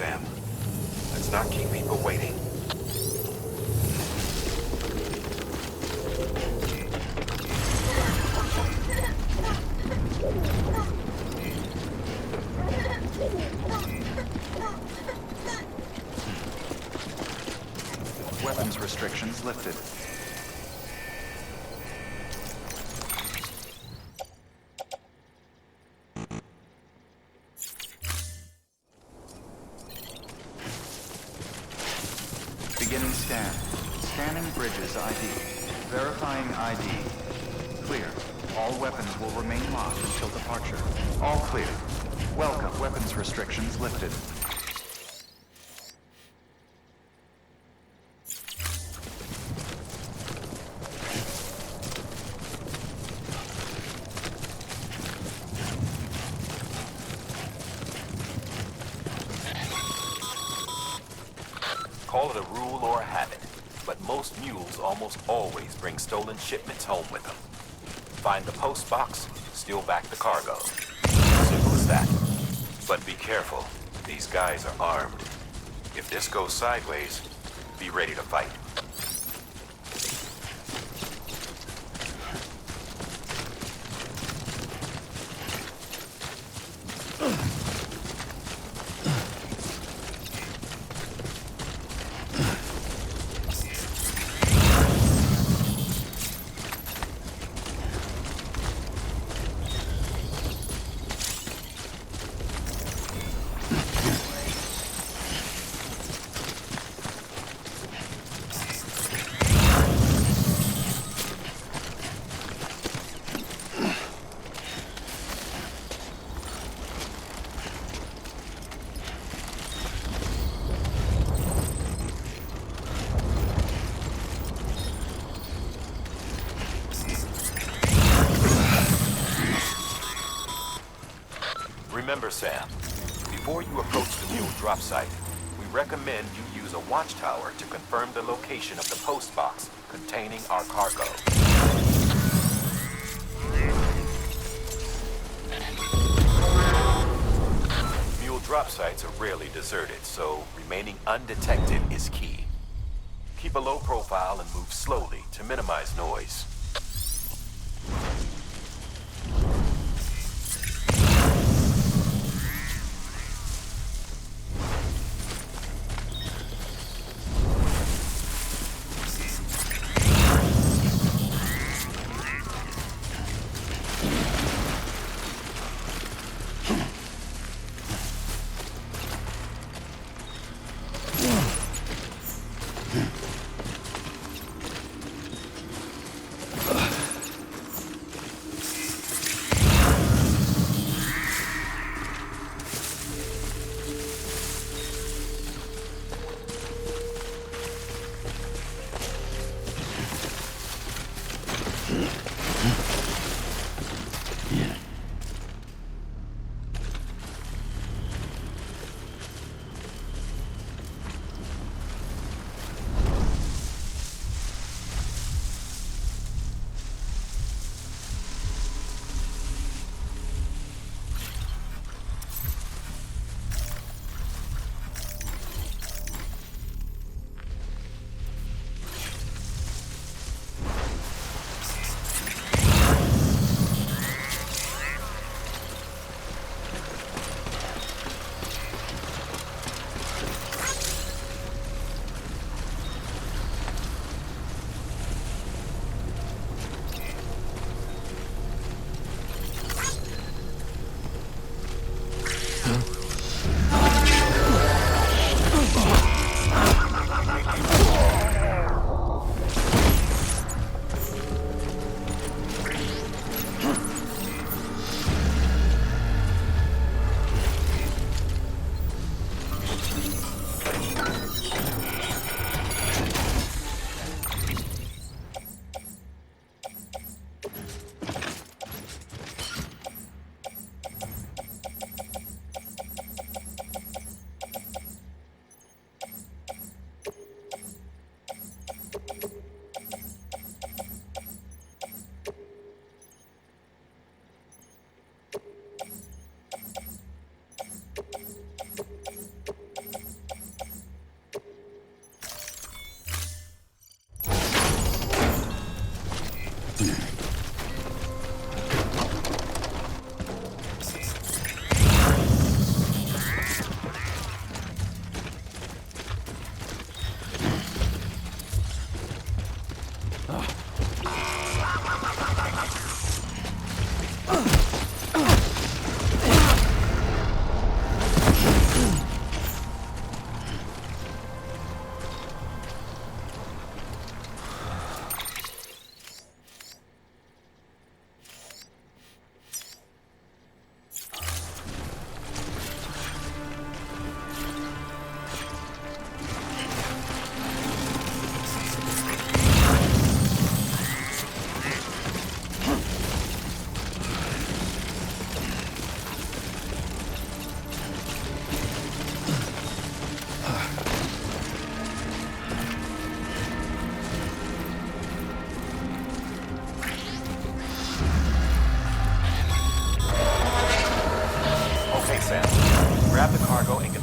Sam. Let's not keep people waiting. Weapons restrictions lifted. Beginning scan. Scanning bridges ID. Verifying ID. Clear. All weapons will remain locked until departure. All clear. Welcome. Weapons restrictions lifted. Call it a rule or a habit, but most mules almost always bring stolen shipments home with them. Find the post box, steal back the cargo. Simple as that. But be careful. These guys are armed. If this goes sideways, be ready to fight. Remember, Sam, before you approach the mule drop site, we recommend you use a watchtower to confirm the location of the post box containing our cargo. Mule drop sites are rarely deserted, so remaining undetected is key. Keep a low profile and move slowly to minimize noise.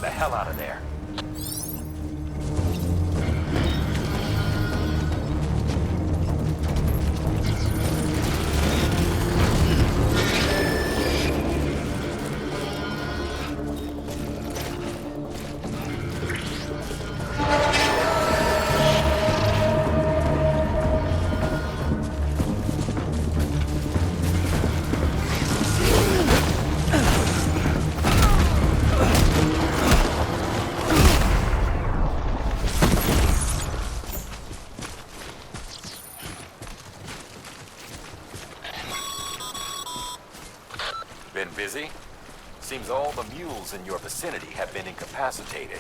the hell out of there. Been busy? Seems all the mules in your vicinity have been incapacitated.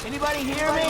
Anybody hear me?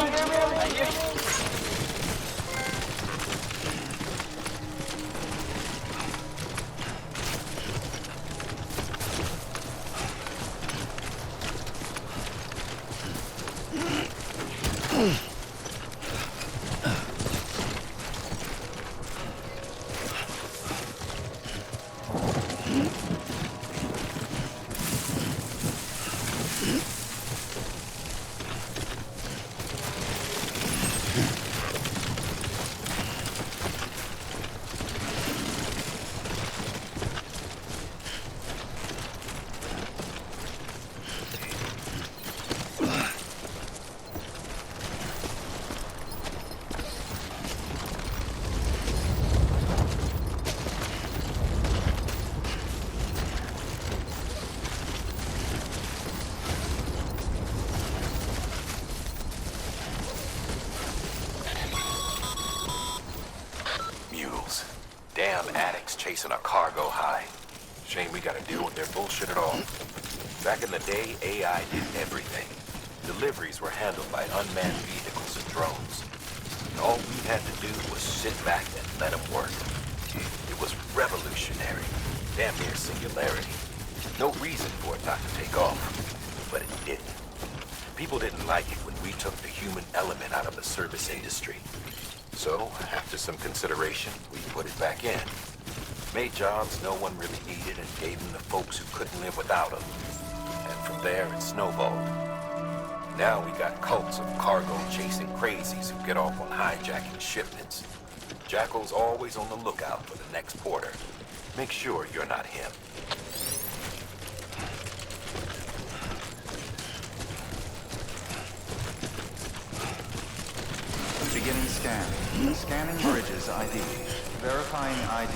Damn addicts chasing a cargo high. Shame we gotta deal with their bullshit at all. Back in the day, AI did everything. Deliveries were handled by unmanned vehicles and drones. And all we had to do was sit back and let them work. It was revolutionary. Damn near singularity. No reason for it not to take off. But it didn't. People didn't like it when we took the human element out of the service industry. So, after some consideration, we put it back in. Made jobs no one really needed and gave them to folks who couldn't live without them. And from there, it snowballed. Now we got cults of cargo-chasing crazies who get off on hijacking shipments. Jackal's always on the lookout for the next porter. Make sure you're not him. Beginning scan. Scanning bridges ID. Verifying ID.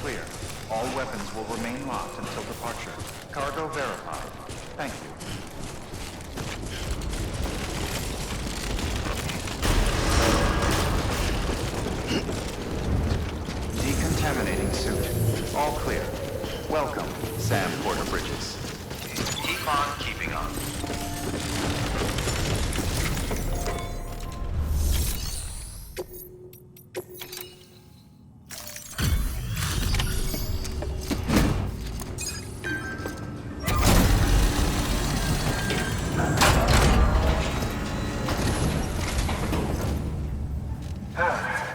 Clear. All weapons will remain locked until departure. Cargo verified. Thank you. Decontaminating suit. All clear. Welcome, Sam Porter Bridges. Keep on keeping on.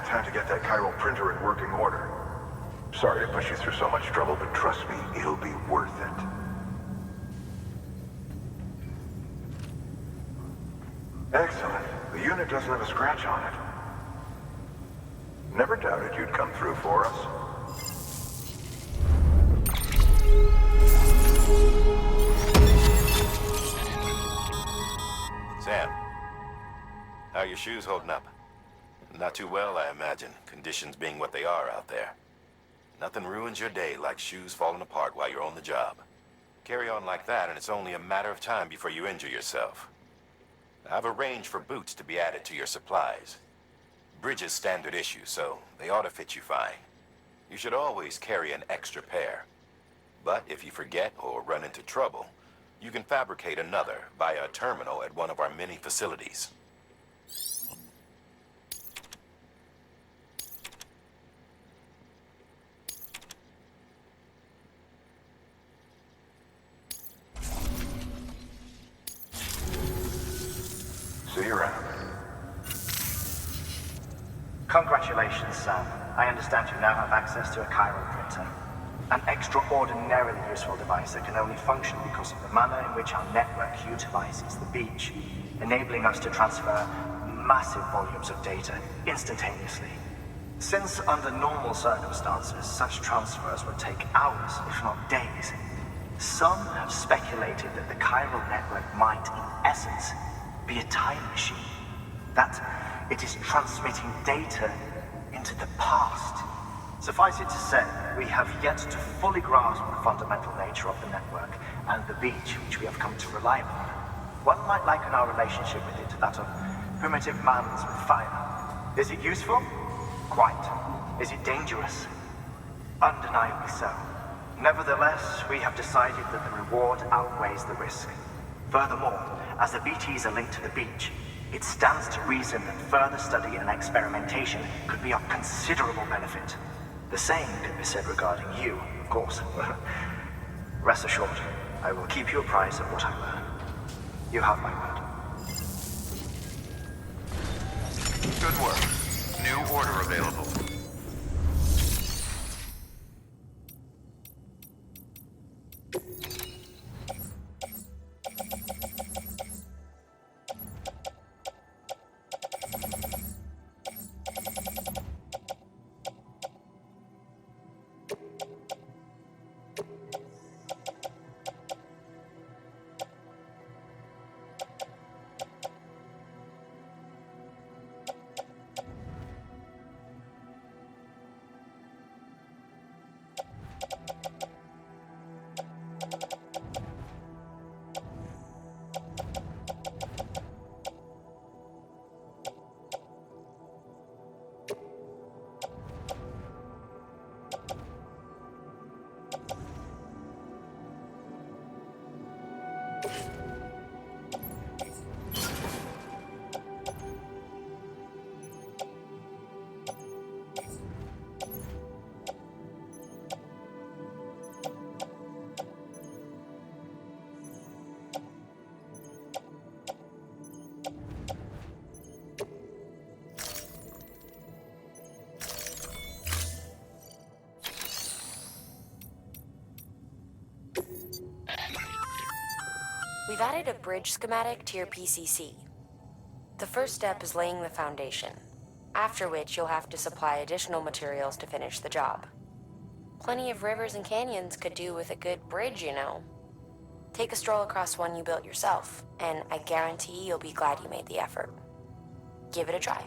Time to get that chiral printer in working order. Sorry to push you through so much trouble, but trust me, it'll be worth it. Excellent. The unit doesn't have a scratch on it. Never doubted you'd come through for us. Sam, how are your shoes holding up? Not too well, I imagine, conditions being what they are out there. Nothing ruins your day like shoes falling apart while you're on the job. Carry on like that and it's only a matter of time before you injure yourself. I've arranged for boots to be added to your supplies. Bridges standard issue, so they ought to fit you fine. You should always carry an extra pair. But if you forget or run into trouble, you can fabricate another via a terminal at one of our many facilities. Congratulations, Sam. I understand you now have access to a chiral printer. An extraordinarily useful device that can only function because of the manner in which our network utilizes the beach, enabling us to transfer massive volumes of data instantaneously. Since under normal circumstances, such transfers would take hours, if not days, some have speculated that the chiral network might, in essence, be a time machine. That it is transmitting data into the past. Suffice it to say, we have yet to fully grasp the fundamental nature of the network and the beach which we have come to rely upon. One might liken our relationship with it to that of primitive man's with fire. Is it useful? Quite. Is it dangerous? Undeniably so. Nevertheless, we have decided that the reward outweighs the risk. Furthermore, as the BTs are linked to the beach, it stands to reason that further study and experimentation could be of considerable benefit. The same could be said regarding you, of course. Rest assured, I will keep you apprised of what I learn. You have my word. Good work. New order available. We've added a bridge schematic to your PCC. The first step is laying the foundation, after which you'll have to supply additional materials to finish the job. Plenty of rivers and canyons could do with a good bridge, you know. Take a stroll across one you built yourself, and I guarantee you'll be glad you made the effort. Give it a try.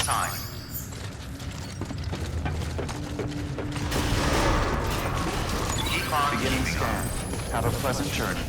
sign. Keep on beginning scan. Have a pleasant journey.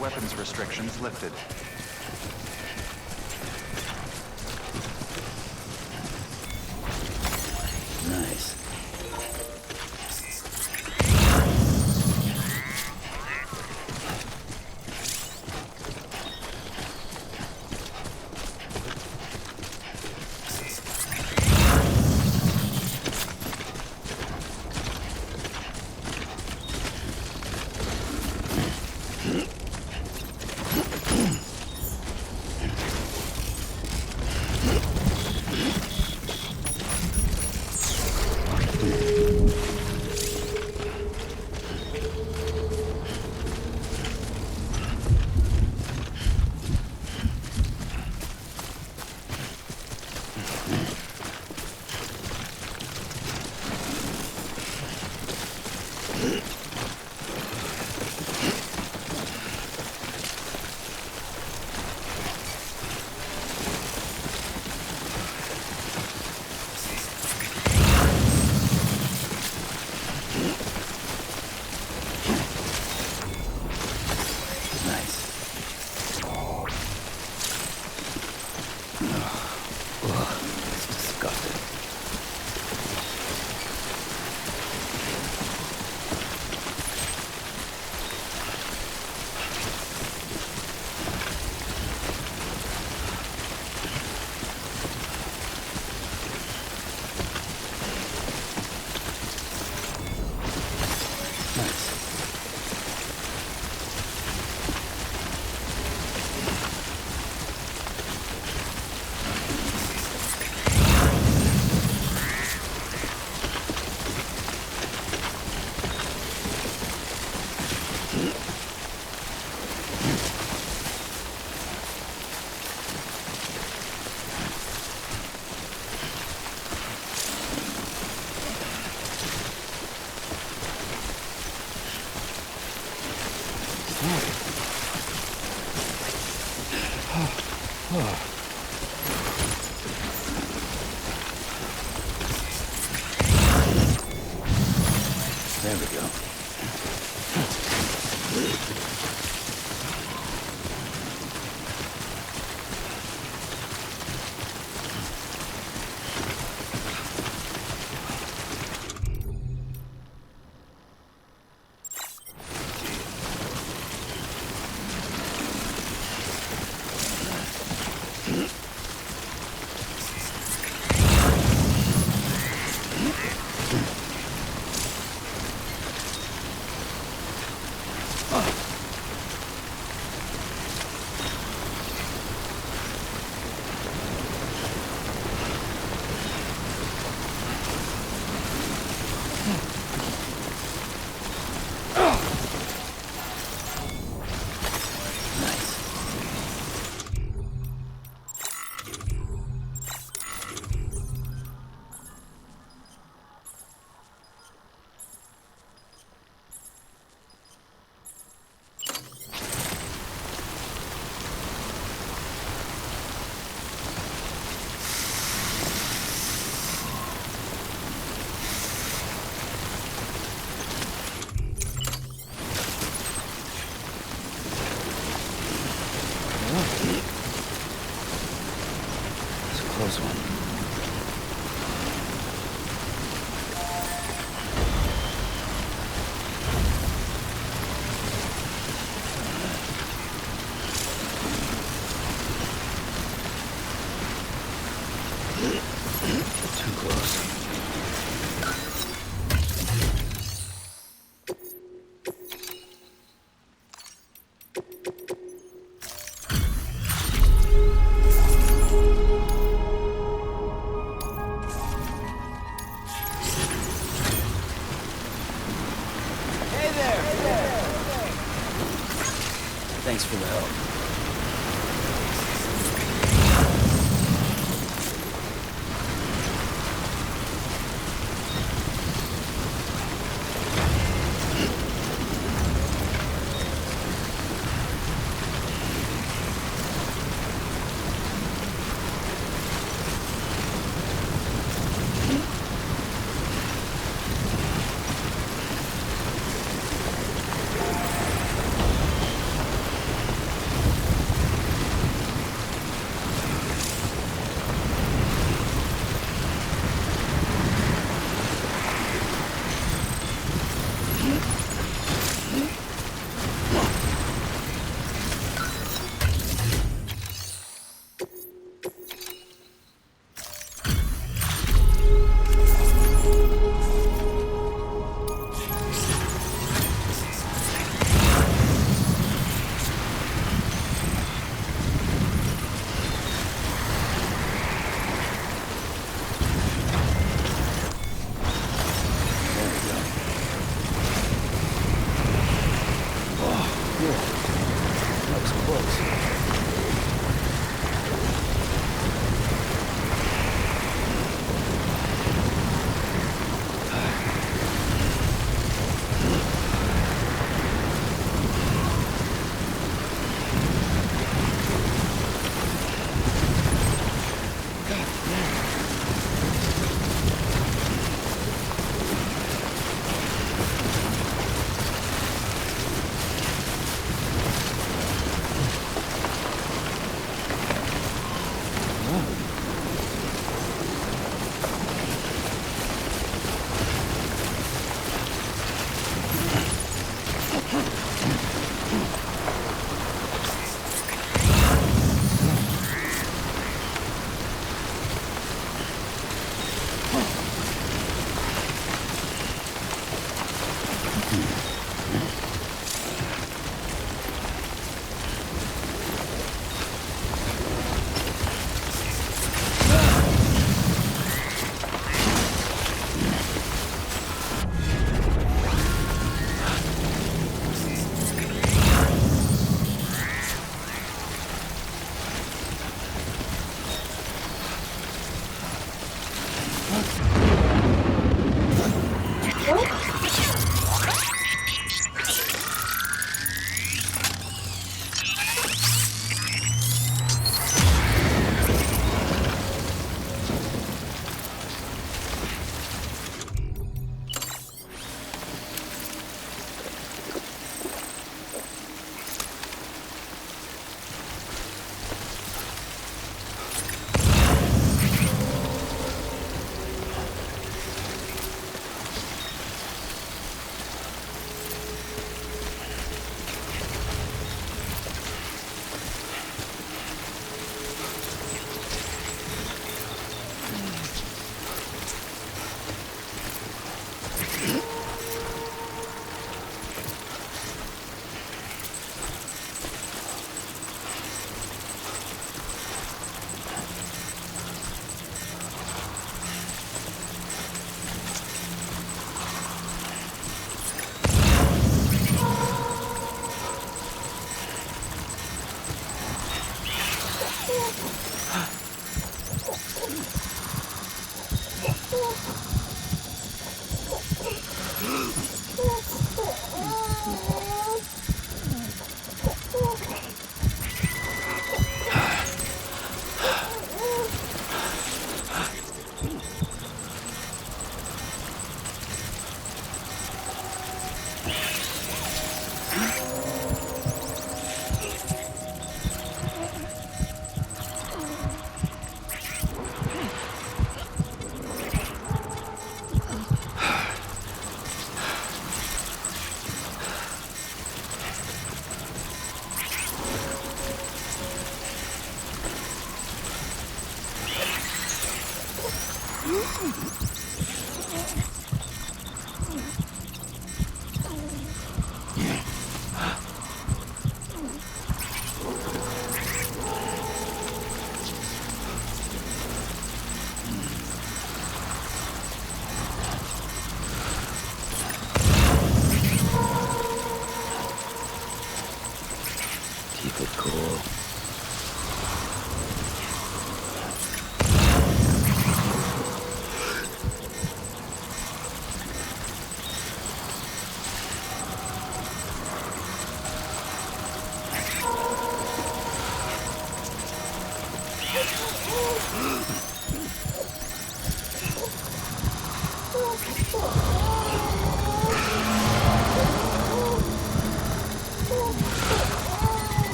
Weapons restrictions lifted. Nice. There we go. Thanks for the help.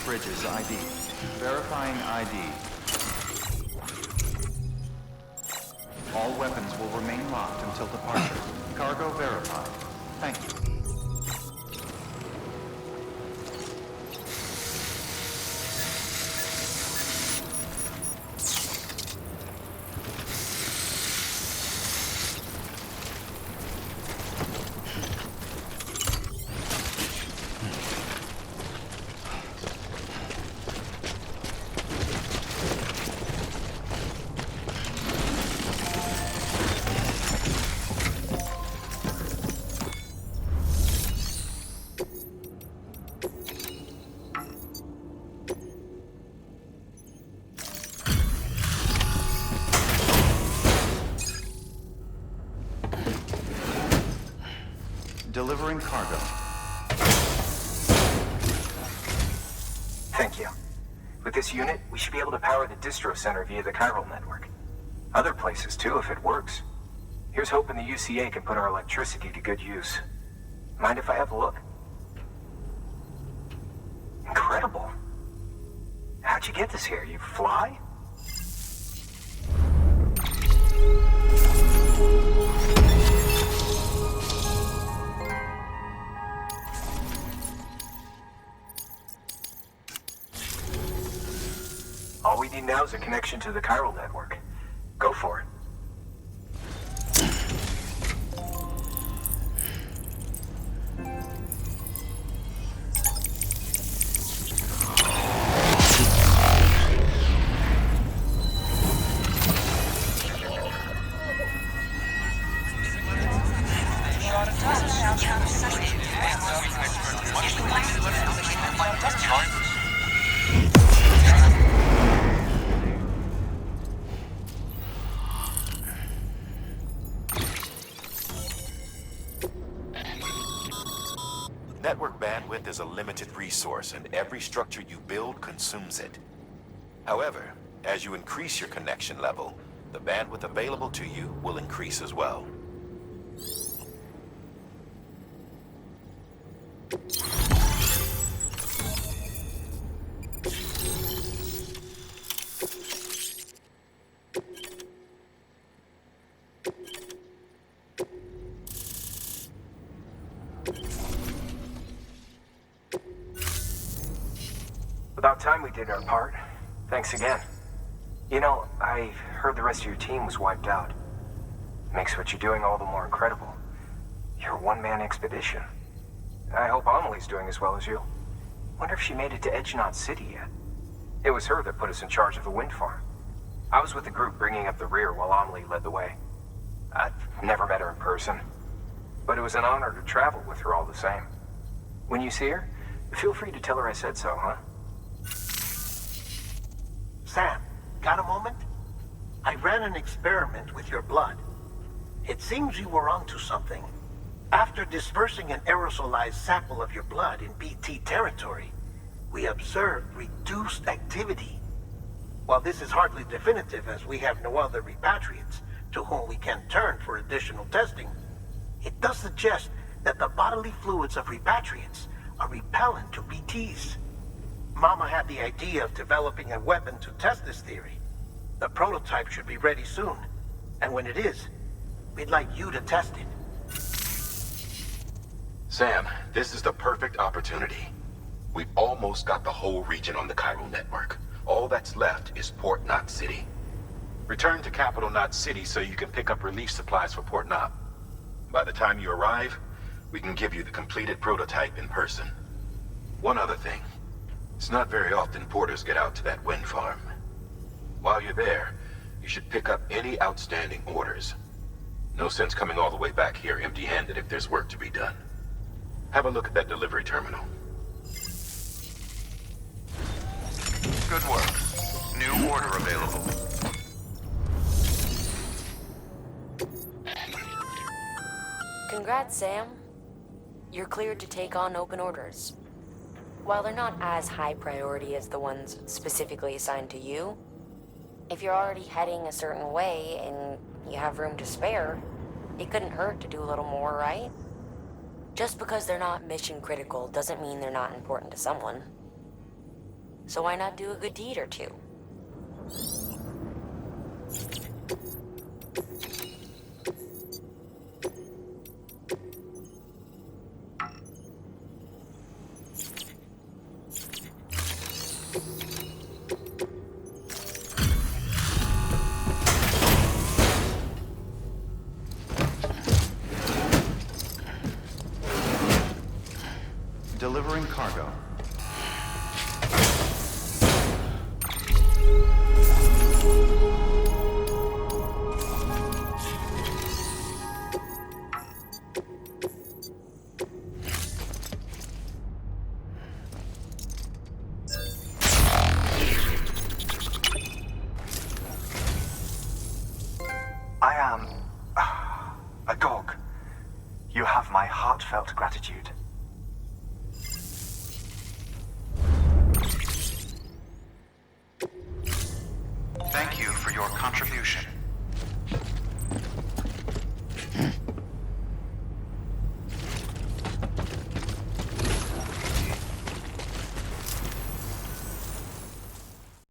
bridges ID. Verifying ID. All weapons will remain locked until departure. Cargo verified. Thank you. Delivering cargo. Thank you. With this unit, we should be able to power the distro center via the chiral network. Other places too, if it works. Here's hoping the UCA can put our electricity to good use. Mind if I have a look? Incredible. How'd you get this here? You fly? All we need now is a connection to the chiral network. Go for it. Network bandwidth is a limited resource, and every structure you build consumes it. However, as you increase your connection level, the bandwidth available to you will increase as well. About time we did our part. Thanks again. You know, I heard the rest of your team was wiped out. Makes what you're doing all the more incredible. You're a one-man expedition. I hope Amelie's doing as well as you. Wonder if she made it to Edgenot City yet. It was her that put us in charge of the wind farm. I was with the group bringing up the rear while Amelie led the way. I've never met her in person, but it was an honor to travel with her all the same. When you see her, feel free to tell her I said so, huh? Sam, got a moment? I ran an experiment with your blood. It seems you were onto something. After dispersing an aerosolized sample of your blood in BT territory, we observed reduced activity. While this is hardly definitive, as we have no other repatriates to whom we can turn for additional testing, it does suggest that the bodily fluids of repatriates are repellent to BTs. Mama had the idea of developing a weapon to test this theory. The prototype should be ready soon, and when it is, we'd like you to test it. Sam, this is the perfect opportunity. We've almost got the whole region on the chiral network. All that's left is Port Knot City. Return to Capital Knot City so you can pick up relief supplies for Port Knot. By the time you arrive, we can give you the completed prototype in person. One other thing. It's not very often porters get out to that wind farm. While you're there, you should pick up any outstanding orders. No sense coming all the way back here empty-handed if there's work to be done. Have a look at that delivery terminal. Good work. New order available. Congrats, Sam. You're cleared to take on open orders. While they're not as high priority as the ones specifically assigned to you, if you're already heading a certain way and you have room to spare, it couldn't hurt to do a little more, right? Just because they're not mission critical doesn't mean they're not important to someone. So why not do a good deed or two? Delivering cargo. I am a dog. You have my heartfelt gratitude. Thank you for your contribution.